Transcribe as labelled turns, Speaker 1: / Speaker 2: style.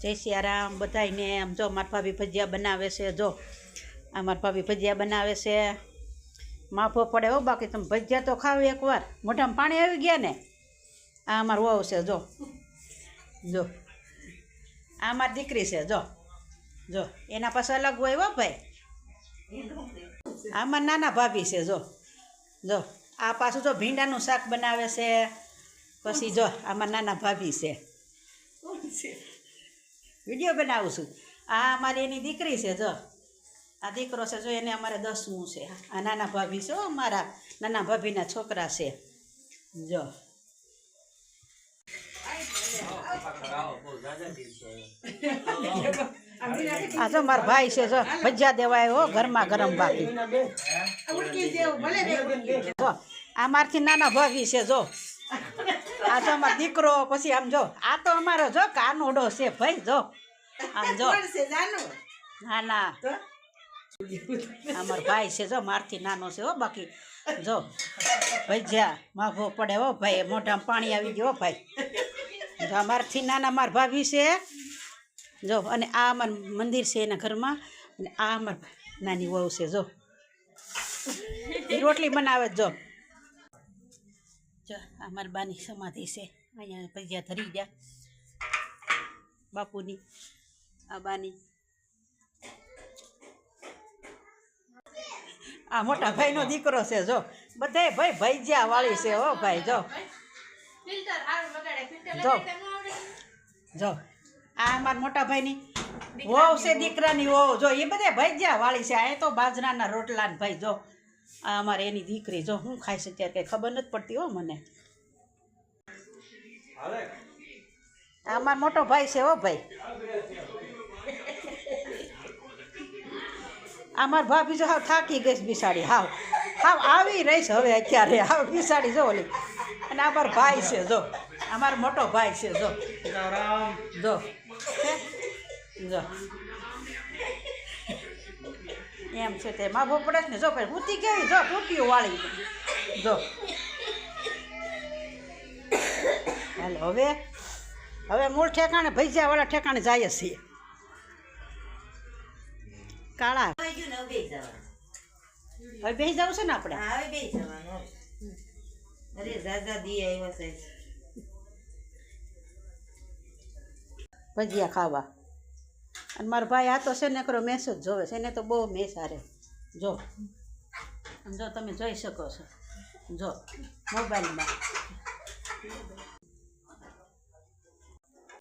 Speaker 1: જય સિયારામ બધાને. આમ જો મારા ભાભી ભજીયા બનાવે છે. જો આ મારા ભાભી ભજીયા બનાવે છે. માફો પડે હો, બાકી તમે ભજીયા તો ખાવ એકવાર, મોઢામાં પાણી આવી ગયા ને. આ અમારું વહુ છે. જો જો આ મારી દીકરી છે. જો જો એના પાસે અલગ હોય હો ભાઈ. આ મારા નાના ભાભી છે. જો જો આ પાછું જો ભીંડાનું શાક બનાવે છે. પછી જો આ મારા નાના ભાભી છે. વિડીયો બનાવું છું. આ અમારી એની દીકરી છે. જો આ દીકરો છે. જો એને અમારે 10મું છે. આ નાના ભાભી છે. અમારા નાના ભાભીના છોકરા છે. જો આ જો મારા ભાઈ છે. જો ભજીયા દેવાય હો, ગરમા ગરમ બાકી. જો આ મારથી નાના ભાભી છે. જો આ તો અમારો દીકરો. પછી આમ જો આ તો અમારો જો કાનુડો છે ભાઈ. જો આમ જો ના ના અમારો ભાઈ છે. જો મારથી નાનો છે હો, બાકી જો ભજીયા માફો પડે હો ભાઈ, મોઢામાં પાણી આવી ગયો હો ભાઈ. જો અમારથી નાના મારા ભાભી છે. જો અને આ અમારું મંદિર છે એના ઘરમાં, અને આ અમારી નાની વહુ છે. જો એ રોટલી બનાવે. જો જો આ મારી બાની સમાધિ છે. અહીંયા ભજીયા ધરી ગયા બાપુની. આ બાની આ મોટા ભાઈનો દીકરો છે. જો બધાય ભાઈ ભજીયા વાળી છે હો ભાઈ. જો જો જો આ મારા મોટા ભાઈની વહુ છે, દીકરાની વહુ. જો એ બધા ભજીયા વાળી છે. આ તો બાજરાના રોટલા ને ભાઈ. જો આ અમારે એની દીકરી. જો હું ખાઈ છે ત્યારે કંઈ ખબર નથી પડતી હો મને. આ મારો મોટો ભાઈ છે હો ભાઈ. આ મારી ભાભી જો હાવ થાકી ગઈ છે બિસાડી. હાવ હાવ આવી રહીશ હવે અત્યારે. હાવ બિસાડી જો ઓલી. અને આ મારો ભાઈ છે. જો અમારો મોટો ભાઈ છે. જો જો જો એમ છે તે માફો પડે ને. જો ભાઈ હુતી કેવી. જો ટૂંટીઓ વાળી. જો હાલો હવે મૂળ ઠેકાણે ભજીયા વાળા ઠેકાણે જાય છીએ. કાળા હવે બેસી જવું છે ને આપણે. ભજીયા ખાવા. અને મારો ભાઈ આ તો છે ને કરો મેસ જ જોવે છે. એને તો બહુ મેસ હારે. જો જો તમે જોઈ શકો છો. જો મોબાઈલમાં